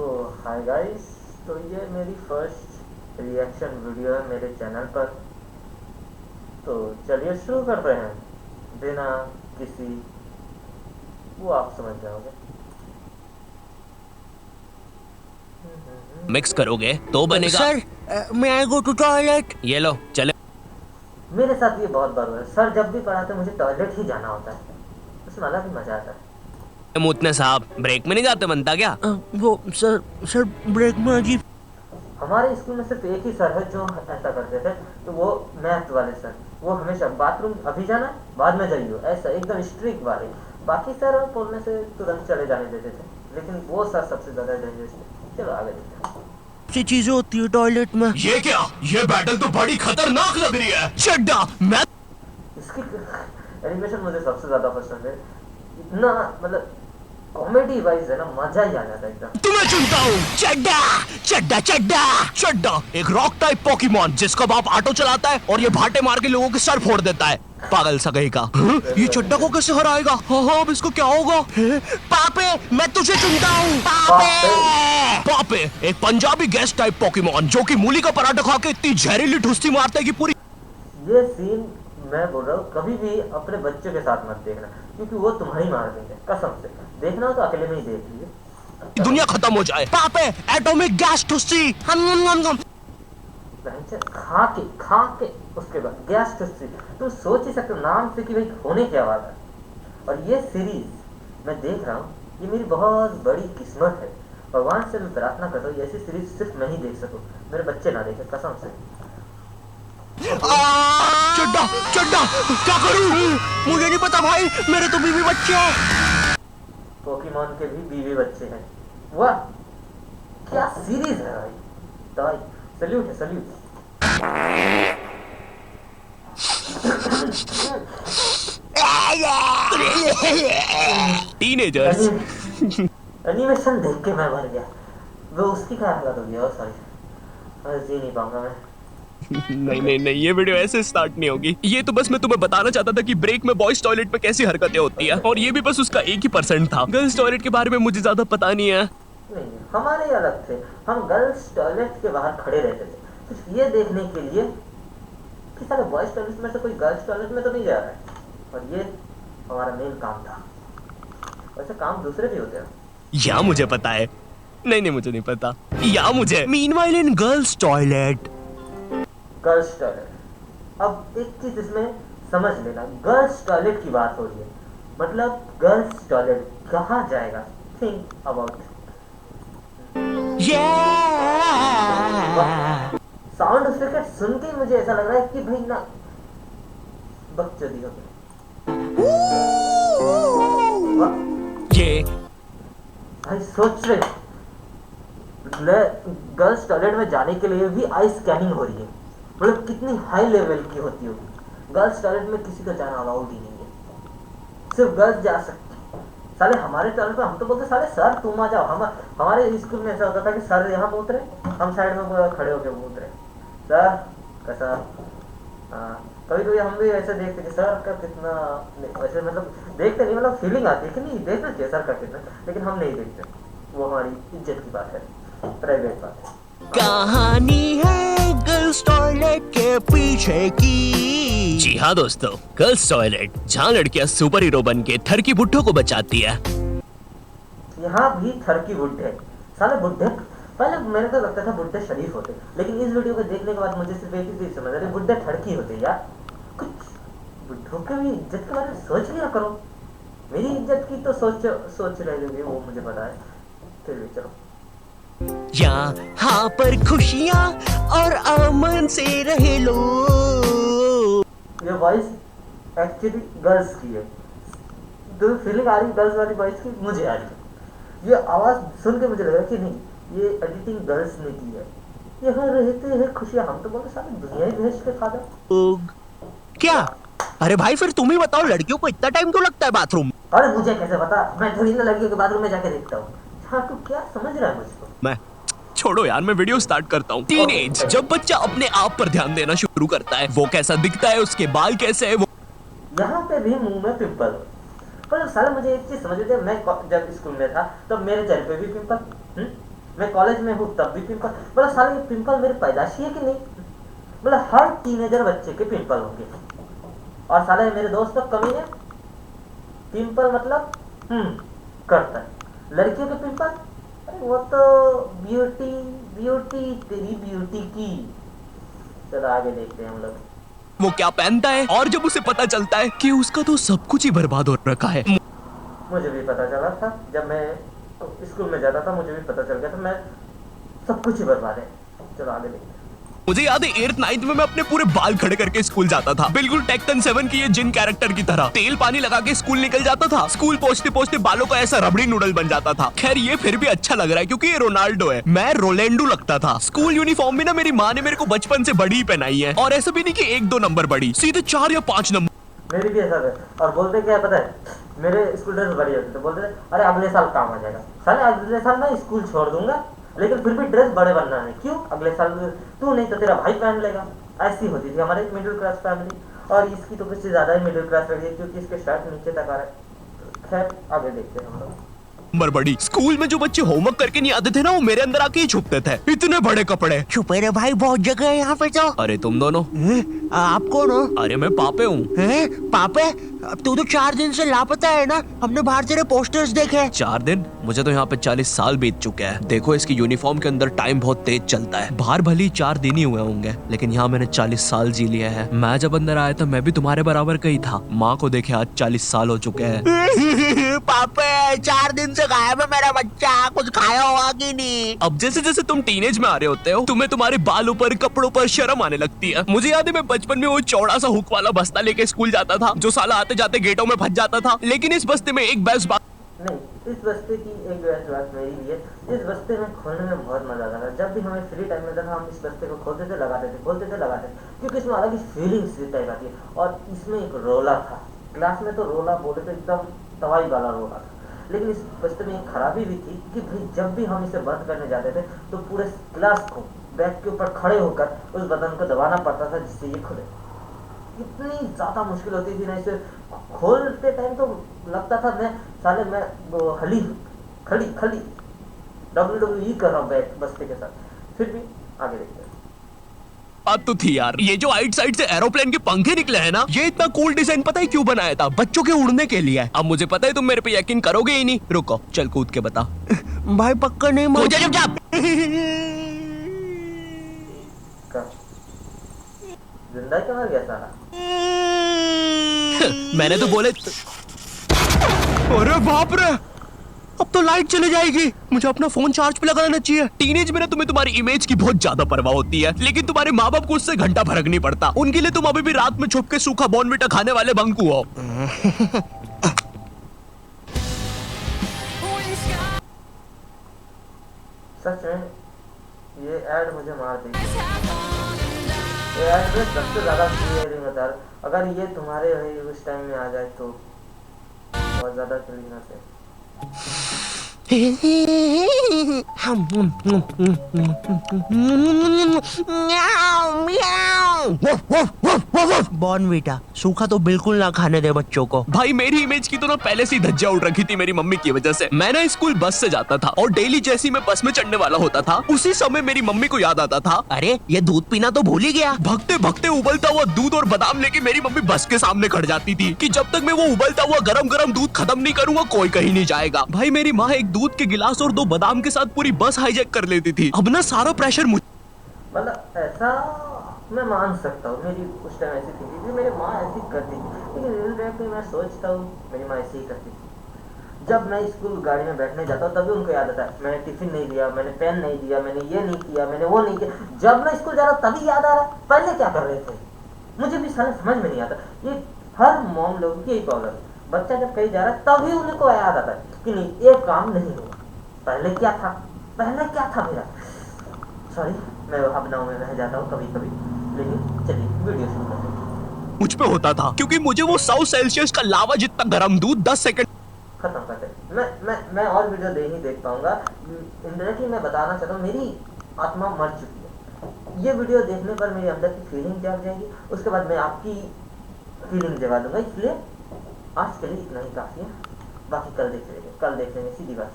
तो hi guys, तो ये मेरी फर्स्ट रिएक्शन वीडियो है मेरे चैनल पर। तो चलिए शुरू करते हैं बिना किसी, वो आप समझ जाओगे। मिक्स करोगे तो बनेगा। सर, मैं आई गो टू टॉयलेट। ये लो चले। मेरे साथ ये बहुत बार हुआ है सर, जब भी पढ़ाते मुझे टॉयलेट ही जाना होता है, उसमें अलग ही मजा आता है। मुतने साहब ब्रेक में नहीं जाते बनता क्या? वो सर ब्रेक में अजीब। हमारे स्कूल में सिर्फ एक ही सर है जो ऐसा करते थे, तो वो मैथ वाले सर। वो हमेशा बाथरूम अभी जाना है बाद में जाइयो, ऐसा एकदम स्ट्रिक्ट वाले। बाकी सर बोलने से तुरंत चले जाने देते थे, लेकिन वो सर सबसे ज्यादा डेंजरस थे। चलो आगे देखते हैं। सी चीजें होती है टॉयलेट में। ये क्या? ये बैटल तो बड़ी खतरनाक लग रही है। चड्डा मैं इसकी एनिमेशन मुझे सबसे ज्यादा पसंद है। इतना मतलब कॉमेडी वाइज है ना, मजा ही आ जाता है एकदम। तुम्हें चुनता हूँ। चड्डा चड्डा चड्डा चड्डा एक रॉक टाइप पोकेमॉन जिसका बाप ऑटो चलाता है और ये भाटे मार के लोगों के सर फोड़ देता है। पागल सा कहीं का। ये चड्डा को कैसे हराएगा? हाँ अब इसको क्या होगा? पापे मैं तुझे चुनता हूँ। पापे एक पंजाबी गैस टाइप पोकेमॉन जो कि मूली का पराठा खा के इतनी जहरीली ठुस्ती मारता है कि पूरी। ये सीन मैं बोल रहा हूँ, कभी भी अपने बच्चों के साथ मत देखना, क्योंकि वो तुम्हारी मार देंगे कसम से। देखना हो तो अकेले में ही देख लीजिए। दुनिया खत्म हो जाए। पापे एटॉमिक गैस ठुस्सी। खा के उसके बाद गैस ठुस्सी, तुम सोच ही सकते हो नाम से कि भाई होने क्या वाला है। और ये सीरीज मैं देख रहा हूँ, ये मेरी बहुत बड़ी किस्मत है। भगवान से मैं प्रार्थना करता हूँ ऐसी सीरीज सिर्फ मैं ही देख सकूं, मेरे बच्चे ना देखे कसम से। चड्डा चड्डा क्या करूं? मुझे नहीं पता भाई, मेरे तो बीवी बच्चे हैं। पोकेमॉन के भी बीवी बच्चे हैं। वाह क्या सीरीज है भाई, तो भाई सल्यूट है सल्यूट। टीनेजर्स। एनिमेशन देख के मैं मर गया। वो उसकी क्या हालत हो गया, सॉरी मैं जी नहीं पाऊंगा मैं। नहीं नहीं नहीं, ये वीडियो ऐसे स्टार्ट नहीं होगी। ये तो बस मैं तुम्हें बताना चाहता था कि ब्रेक में बॉयज टॉयलेट में कैसी हरकतें होती है, और ये भी बस उसका 1% था। गर्ल्स टॉयलेट के बारे में मुझे ज्यादा पता नहीं है। नहीं हमारे अलग थे, हम गर्ल्स टॉयलेट के बाहर खड़े रहते थे सिर्फ ये देखने के लिए कि सारे बॉयज टॉयलेट में से कोई गर्ल्स टॉयलेट में तो नहीं जा रहा है, और ये हमारा मेन काम था। वैसे काम दूसरे भी होते हैं। या मुझे पता है। नहीं नहीं मुझे नहीं पता। या मुझे meanwhile in girls toilet. Girls toilet, अब एक चीज इसमें समझ लेना, गर्ल्स टॉयलेट की बात हो रही है, मतलब गर्ल्स टॉयलेट कहाँ जाएगा, थिंक अबाउट। साउंड इफेक्ट सुन के मुझे ऐसा लग रहा है कि भाई ना बकचोदी हो गई। ये भाई सोच रहे गर्ल्स टॉयलेट में जाने के लिए भी आई स्कैनिंग हो रही है, मतलब कितनी हाई लेवल की होती होगी। गर्ल्स टॉयलेट में किसी का जाना अलाउड ही नहीं है, सिर्फ गर्ल्स जा सकती। साले हमारे टॉयलेट में हम तो बोलते साले सर तुम आ जाओ। हमारे स्कूल में ऐसा होता था कि सर यहाँ पूछ रहे, हम साइड में खड़े होकर पूछ रहे सर कैसा। कभी कभी हम भी ऐसे देखते कि सर का कितना, वैसे मतलब देखते नहीं, मतलब फीलिंग आती है कि नहीं देखना चाहिए सर का कितना, लेकिन हम नहीं देखते। वो हमारी इज्जत की बात है, प्राइवेट बात है। कहानी है गर्ल्स टॉयलेट के पीछे की। जी हाँ दोस्तों, गर्ल्स टॉयलेट जहाँ लड़कियाँ सुपर हीरो बन के थरकी बुड्ढों को बचाती है। यहाँ भी थरकी बुड्ढे, साले बुड्ढे पहले मेरे को लगता था बुड्ढे शरीफ होते, लेकिन इस वीडियो को देखने के बाद मुझे सिर्फ एक ही चीज समझ आ रही, बुड्ढे ठड़की होते यार। कुछ बुड्ढों के भी इज्जत के बारे में सोच लिया करो। मेरी इज्जत की तो सोच रहे होगे, वो मुझे पता है, फिर भी चलो। यहाँ पर खुशियाँ और अमन से रहे लो। ये वॉइस एक्चुअली गर्ल्स की है, तो फीलिंग आ रही गर्ल्स वाली वॉइस की मुझे आ रही है। ये आवाज सुन के मुझे लगा कि नहीं ये एडिटिंग गर्ल्स ने की है। यहाँ रहते हैं खुशियाँ, हम तो बोलते सारे दुनिया ही भेज के खा जाओ। क्या? अरे भाई फिर तुम ही बताओ, लड़कियों को इतना टाइम क्यों लगता है बाथरूम? अरे मुझे कैसे पता, मैं थोड़ी ना लड़कियों के बाथरूम में जाके देखता हूँ। हाँ तू क्या समझ रहा है मुझको? मैं छोड़ो यार, मैं वीडियो स्टार्ट करता हूँ। टीनेज, जब बच्चा अपने आप पर ध्यान देना शुरू करता है, वो कैसा दिखता है, उसके बाल कैसे है, वो यहाँ पे भी मुंह में पिंपल। पर साला मुझे एक चीज समझ में, मैं जब स्कूल में था तब मेरे चेहरे पे भी पिंपल। मैं कॉलेज में हूँ तब भी पिंपल, मतलब साले ये पिंपल मेरे पैदाशी है कि नहीं, मतलब हर टीनेजर बच्चे के पिंपल होंगे। और साले मेरे दोस्त तो कमी है, पिंपल मतलब करता है। लड़कियों के पिंपल, अरे वो तो ब्यूटी ब्यूटी तेरी ब्यूटी की। चलो आगे देखते हैं हम लोग। वो क्या पहनता है और जब उसे पता चलता है कि उसका तो सब कुछ ही बर्बाद हो रखा है। मुझे भी पता चला था जब मैं स्कूल में जाता था, मुझे भी पता चल गया था मैं सब कुछ ही बर्बाद है। चलो आगे देखते हैं। मुझे याद है 8th 9th में मैं अपने पूरे बाल खड़े करके स्कूल जाता था, बिल्कुल टेक्टन 7 की ये जिन कैरेक्टर की तरह। तेल पानी लगा के स्कूल निकल जाता था, स्कूल पहुंचते पहुंचते बालों का ऐसा रबड़ी नूडल बन जाता था। खैर ये फिर भी अच्छा लग रहा है क्योंकि ये रोनाल्डो है, मैं रोलेंडो लगता था। स्कूल यूनिफॉर्म भी ना मेरी माँ ने मेरे को बचपन से बड़ी ही पहनाई है, और ऐसा भी नहीं कि 1-2 नंबर बड़ी, सीधे 4 या 5 नंबर। मेरी भी ऐसा है। और बोलते क्या है पता है, मेरे स्कूल ड्रेस बड़ी होती तो बोलते थे अरे अगले साल काम आ जाएगा। साले अगले साल मैं स्कूल छोड़ दूंगा लेकिन फिर भी ड्रेस बड़े बनना है। क्यों? अगले साल तू नहीं तो तेरा भाई पहन लेगा। ऐसी होती थी हमारे मिडिल क्लास फैमिली। और इसकी तो कुछ ज्यादा ही मिडिल क्लास लगी है क्योंकि इसके शर्ट नीचे तक आ रहा है। खैर आगे देखते हैं हम लोग। नंबर बड़ी। स्कूल में जो बच्चे होमवर्क करके नहीं आते थे ना, वो मेरे अंदर आके ही छुपते थे। इतने बड़े कपड़े। छुपे रे भाई, बहुत जगह है यहाँ पे तो। अरे तुम दोनों? आप कौन हो? अरे मैं पापे हूँ। पापे? अब तू तो 4 दिन से लापता है ना, हमने बाहर तेरे पोस्टर्स देखे। 4 दिन? मुझे तो यहाँ पे 40 साल बीत चुके हैं। देखो इसकी यूनिफॉर्म के अंदर टाइम बहुत तेज चलता है। बाहर भली 4 दिन ही हुए होंगे, लेकिन यहाँ मैंने 40 साल जी लिए हैं। मैं जब अंदर आया था मैं भी तुम्हारे बराबर का ही था। माँ को देखे आज 40 साल हो चुके हैं। पापे 4 दिन से गायब है मेरा बच्चा, कुछ खाया होगा कि नहीं? अब जैसे जैसे तुम टीनेज में आ रहे होते हो, तुम्हें तुम्हारे बालों पर, कपड़ों पर शर्म आने लगती है। मुझे याद है मैं बचपन में वो चौड़ा सा हुक वाला बस्ता लेके स्कूल जाता था, जो साला आते जाते गेटों में फंस जाता था। लेकिन इस बस्ते में एक बेस्ट बात नहीं, इस बस्ते की एक बेस्ट बात मेरी भी है। इस बस्ते में खोलने में बहुत मजा आता था। जब भी हमें फ्री टाइम मिलता था हम इस बस्ते को खोलते थे, लगाते थे, खोलते थे, लगाते थे, क्योंकि इसमें अलग ही फीलिंग्स टाइप आती है। और इसमें एक रोला था। क्लास में तो रोला बोले तो एकदम तवाई वाला रोला था। लेकिन इस बस्ते में एक खराबी भी थी कि भाई जब भी हम इसे बंद करने जाते थे तो पूरे क्लास को बैग के ऊपर खड़े होकर उस बटन को दबाना पड़ता था जिससे ये खुले। इतनी ज्यादा मुश्किल होती थी ना इसे खोलते टाइम, तो लगता था मैं साले मैं खड़ी WWE कर रहा हूँ बैग बस्ते के साथ। फिर भी आगे देखते हैं। बात तो थी यार, ये जो आइट साइड से एरोप्लेन के पंखे निकले हैं ना, ये इतना कूल डिजाइन पता है क्यों बनाया था? बच्चों के उड़ने के लिए। अब मुझे पता है तुम मेरे पे यकीन करोगे ही नहीं। रुको चल कूद के बता। भाई पक्का नहीं कूद जा चुपचाप। जिंदा क्यों मर गया साला? मैंने तो बोले। अरे बाप रे, अब तो लाइट चली जाएगी। मुझे अपना फोन चार्ज पे लगाना चाहिए। टीनेज में ना तुम्हें तुम्हारी इमेज की बहुत ज्यादा परवाह होती है, लेकिन तुम्हारे माँ बाप को उससे घंटा फर्क नहीं पड़ता। उनके लिए तुम अभी भी रात में छुप के सूखा बॉर्नविटा खाने वाले बंकू हो। सच में ये ऐड मुझे मार देगी। ये ऐड में सबसे ज्यादा फीलिंग होता है। अगर ये तुम्हारे उस टाइम में आ जाए तो बहुत ज्यादा फीलिंग होते है। बॉर्नविटा सूखा तो बिल्कुल ना खाने दे बच्चों को। भाई मेरी इमेज की तो ना पहले से ही धज्जियां उड़ रखी थी मेरी मम्मी की वजह से। मैं ना स्कूल बस से जाता था और डेली जैसी मैं बस में चढ़ने वाला होता था, उसी समय मेरी मम्मी को याद आता था, अरे ये दूध पीना तो भूल ही गया। भगते भगते उबलता हुआ दूध और बादाम लेके मेरी मम्मी बस के सामने खड़ जाती थी कि जब तक मैं वो उबलता हुआ गरम गरम दूध खत्म नहीं करूंगा कोई कहीं नहीं जाएगा। भाई मेरी माँ एक दूध के गिलास और 2 बादाम के साथ पूरी बस हाईजैक कर लेती थी। अब ना सारा प्रेशर मतलब ऐसा मैं मान सकता हूँ, मेरी उस टाइम ऐसी थी कि मेरी माँ ऐसी करती थी, लेकिन रियल लाइफ में मैं सोचता हूँ मेरी माँ ऐसी ही करती थी। जब मैं स्कूल गाड़ी में बैठने जाता हूँ तभी उनको याद आता है मैंने टिफिन नहीं दिया, मैंने पेन नहीं दिया, मैंने ये नहीं किया, मैंने वो नहीं किया। जब मैं स्कूल जा रहा हूँ तभी याद आ रहा है पहले क्या कर रहे थे। मुझे भी साले समझ में नहीं आता। ये हर मॉम लोगों की यही प्रॉब्लम है। बच्चा जब कहीं जा रहा है तभी उनको याद आता है कि नहीं ये काम नहीं हुआ, पहले क्या था, पहले क्या था मेरा। सॉरी मैं भावनाओं में रह जाता हूँ कभी कभी, लेकिन चलिए वीडियो शुरू करते हैं। मुझ पे होता था क्योंकि मुझे वो 100 सेल्सियस का लावा जितना गर्म दूध 10 सेकंड खत्म करते हैं। मैं और वीडियो नहीं देख पाऊंगा। इंडायरेक्टली मैं बताना चाहता हूँ मेरी आत्मा मर चुकी है। ये वीडियो देखने पर मेरे अंदर की फीलिंग जाग जाएगी, उसके बाद मैं आपकी फीलिंग जगा दूंगा। इसलिए आज के लिए इतना ही काफी है, बाकी कल देख लेंगे सीधी बात।